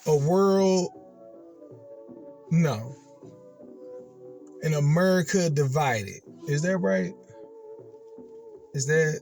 A world, no. An America divided. Is that right? Is that,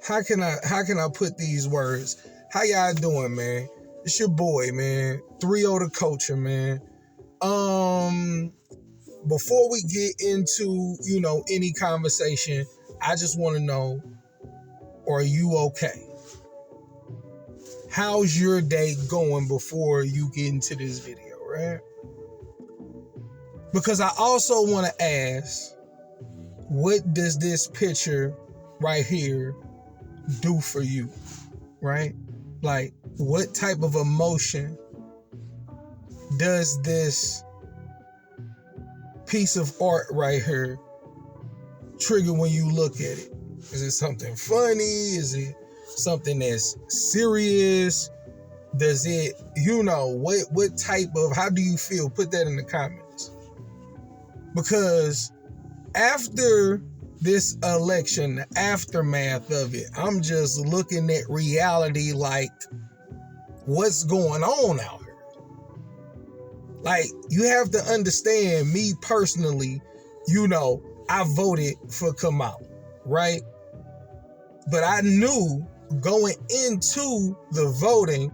how can I put these words? How y'all doing, man? It's your boy, man. 3-0 the culture, man. Before we get into, any conversation, I just want to know, are you okay? How's your day going before you get into this video, right? Because I also want to ask, what does this picture right here do for you, right? Like, what type of emotion does this piece of art right here trigger when you look at it? Is it something funny? Is it something that's serious? Does it, what type of, how do you feel? Put that in the comments. Because after this election, the aftermath of it, I'm just looking at reality like, what's going on out here? Like, you have to understand, me personally, I voted for Kamala, right? But I knew going into the voting,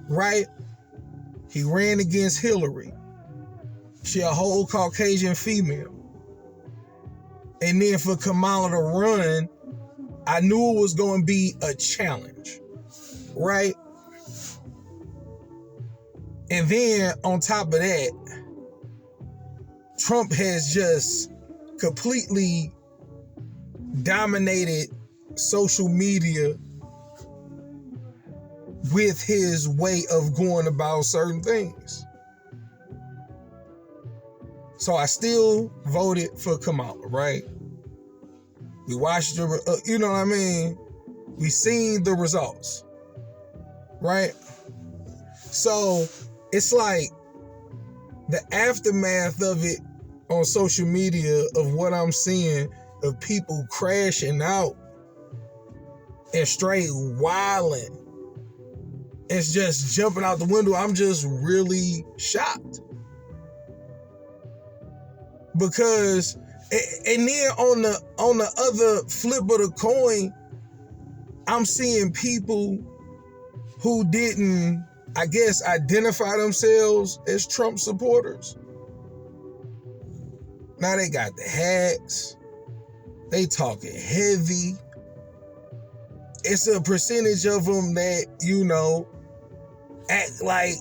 right? He ran against Hillary. She a whole Caucasian female. And then for Kamala to run, I knew it was going to be a challenge, right? And then on top of that, Trump has just completely dominated social media with his way of going about certain things. So I still voted for Kamala, right? We watched the, you know what I mean? We seen the results, right? So it's like the aftermath of it on social media of what I'm seeing of people crashing out and straight wilding. It's just jumping out the window. I'm just really shocked. Because, and then on the other flip of the coin, I'm seeing people who didn't, I guess, identify themselves as Trump supporters. Now they got the hats. They talking heavy. It's a percentage of them that, act like,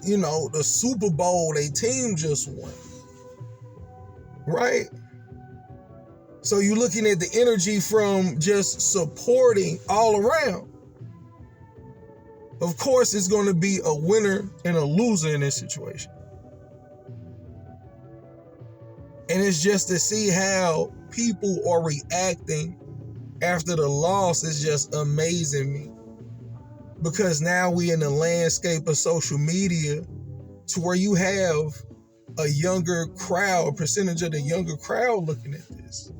the Super Bowl they team just won. Right? So you're looking at the energy from just supporting all around. Of course, it's going to be a winner and a loser in this situation. And it's just to see how people are reacting after the loss is just amazing me. Because now we in the landscape of social media to where you have a younger crowd, a percentage of the younger crowd looking at this.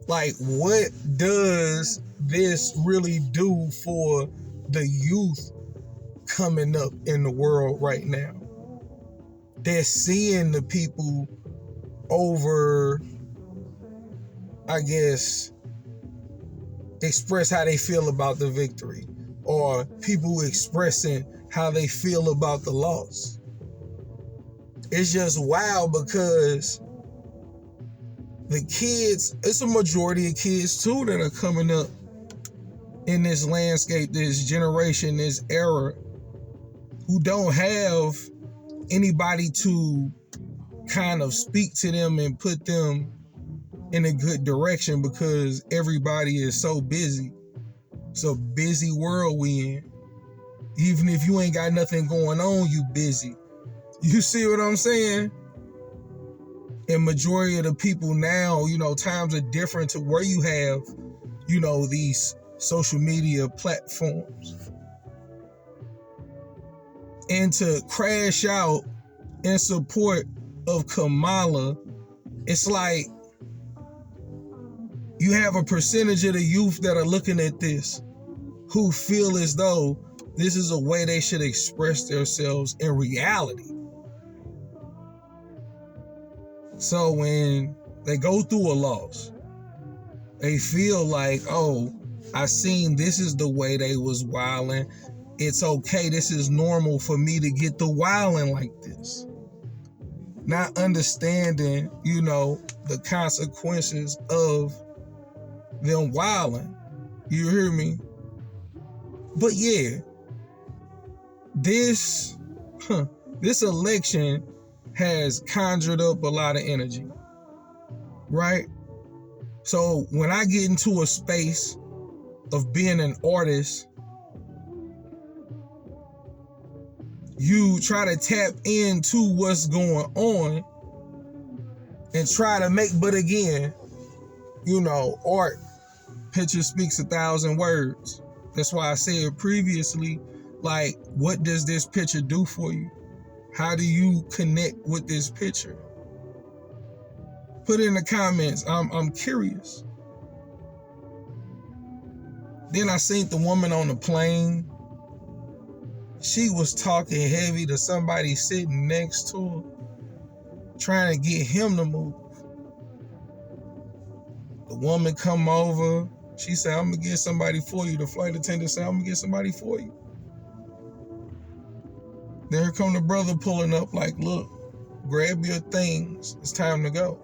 Like, what does this really do for the youth coming up in the world right now? They're seeing the people over, I guess, express how they feel about the victory, or people expressing how they feel about the loss. It's just wild because the kids, it's a majority of kids too that are coming up in this landscape, this generation, this era, who don't have anybody to kind of speak to them and put them in a good direction because everybody is so busy. It's a busy world we in. Even if you ain't got nothing going on, you busy. You see what I'm saying? And majority of the people now, times are different to where you have, these social media platforms. And to crash out in support of Kamala, it's like you have a percentage of the youth that are looking at this who feel as though This is a way they should express themselves in reality. So when they go through a loss, they feel like, oh, I seen this is the way they was wilding. It's okay. This is normal for me to get the wilding like this. Not understanding, the consequences of them wilding. You hear me? But yeah, this election has conjured up a lot of energy, right? So when I get into a space of being an artist, you try to tap into what's going on and try to make, but again, art, picture speaks 1,000 words. That's why I said previously, like, what does this picture do for you? How do you connect with this picture? Put in the comments. I'm curious. Then I seen the woman on the plane. She was talking heavy to somebody sitting next to her, trying to get him to move. The woman come over. She said, I'm going to get somebody for you. The flight attendant said, I'm going to get somebody for you. Then here come the brother pulling up like, look, grab your things. It's time to go.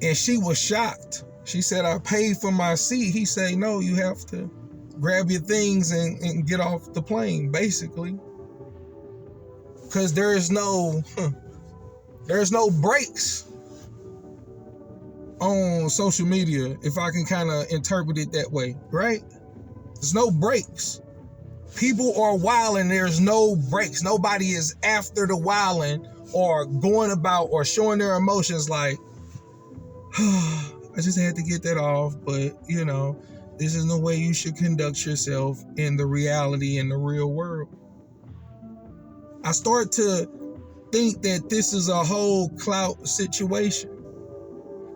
And she was shocked. She said, I paid for my seat. He said, no, you have to grab your things and get off the plane, basically. Because there's no breaks on social media, if I can kind of interpret it that way, right? There's no breaks. People are wilding. There's no breaks. Nobody is after the wilding or going about or showing their emotions like, I just had to get that off, but this is the way you should conduct yourself in the reality, in the real world. I start to think that this is a whole clout situation.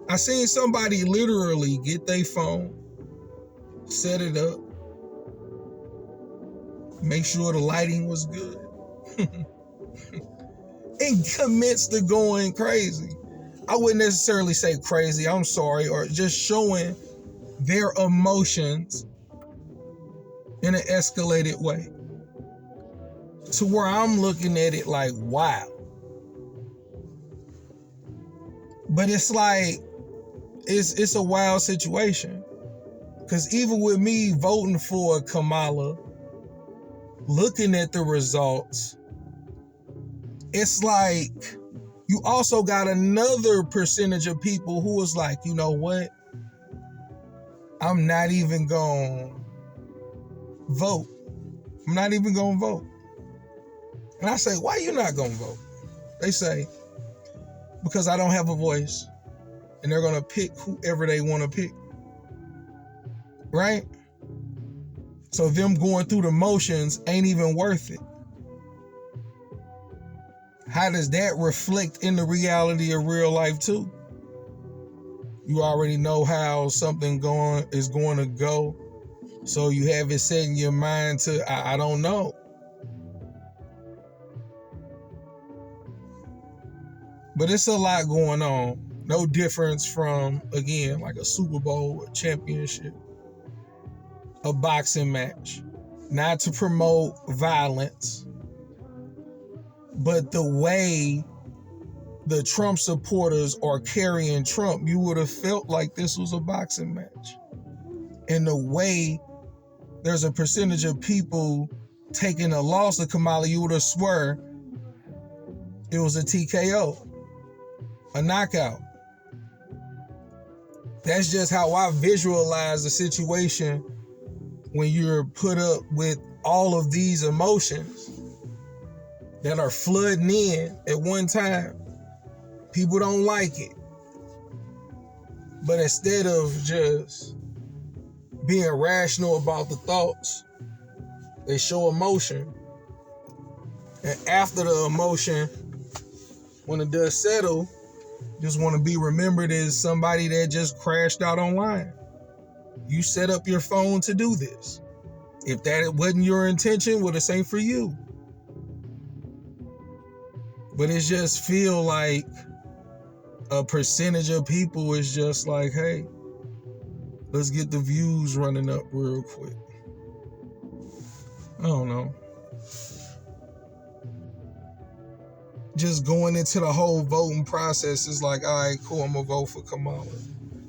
I seen somebody literally get their phone, set it up, make sure the lighting was good, and commits to going crazy. I wouldn't necessarily say crazy, I'm sorry, or just showing their emotions in an escalated way. To where I'm looking at it like, wow. But it's like, it's a wild situation. Because even with me voting for Kamala, looking at the results, it's like, you also got another percentage of people who was like, you know what? I'm not even going to vote. I'm not even going to vote. And I say, why you not going to vote? They say, because I don't have a voice. And they're going to pick whoever they want to pick. Right? So them going through the motions ain't even worth it. How does that reflect in the reality of real life too? You already know how something is going to go. So you have it set in your mind to, I don't know. But it's a lot going on. No difference from, again, like a Super Bowl, a championship, a boxing match. Not to promote violence, but the way the Trump supporters are carrying Trump, you would have felt like this was a boxing match. And the way there's a percentage of people taking a loss of Kamala, you would have swear it was a TKO, a knockout. That's just how I visualize the situation when you're put up with all of these emotions that are flooding in at one time. People don't like it. But instead of just being rational about the thoughts, they show emotion. And after the emotion, when it does settle, just want to be remembered as somebody that just crashed out online. You set up your phone to do this. If that wasn't your intention, well, this ain't for you. But it just feel like a percentage of people is just like, hey, let's get the views running up real quick. I don't know. Just going into the whole voting process is like, all right, cool, I'm gonna vote for Kamala.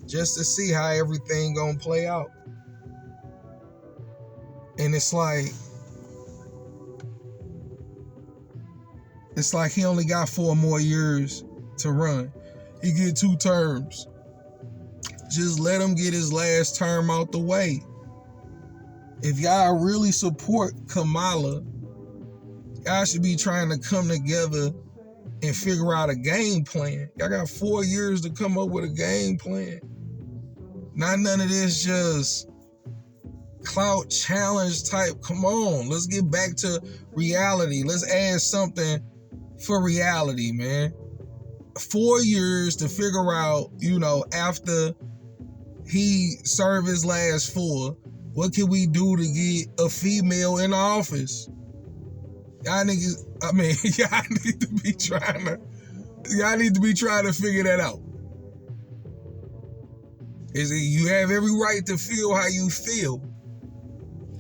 Just to see how everything gonna play out. And it's like he only got 4 more years to run. He get 2 terms. Just let him get his last term out the way. If y'all really support Kamala, y'all should be trying to come together and figure out a game plan. Y'all got 4 years to come up with a game plan. Not none of this just clout challenge type. Come on, let's get back to reality. Let's add something for reality, man. 4 years to figure out, after he served his last 4, what can we do to get a female in office? Y'all niggas, y'all need to be trying to figure that out. You have every right to feel how you feel.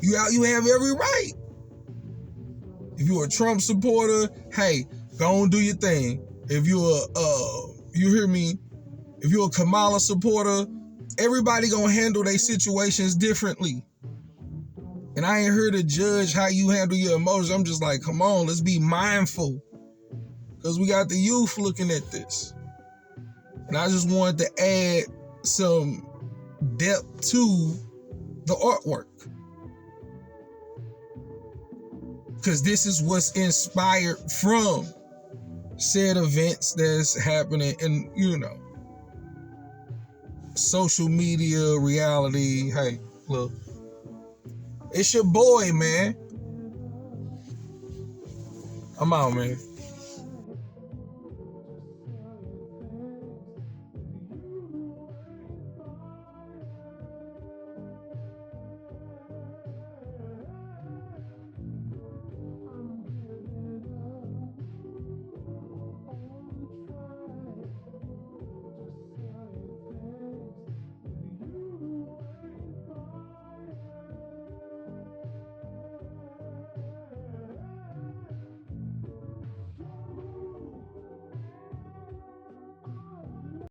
You have every right. If you're a Trump supporter, hey, go and do your thing. If you're if you're a Kamala supporter, everybody gonna handle their situations differently. And I ain't here to judge how you handle your emotions. I'm just like, come on, let's be mindful. Because we got the youth looking at this. And I just wanted to add some depth to the artwork. Because this is what's inspired from said events that's happening in, social media, reality. Hey, look. It's your boy, man. I'm out, man.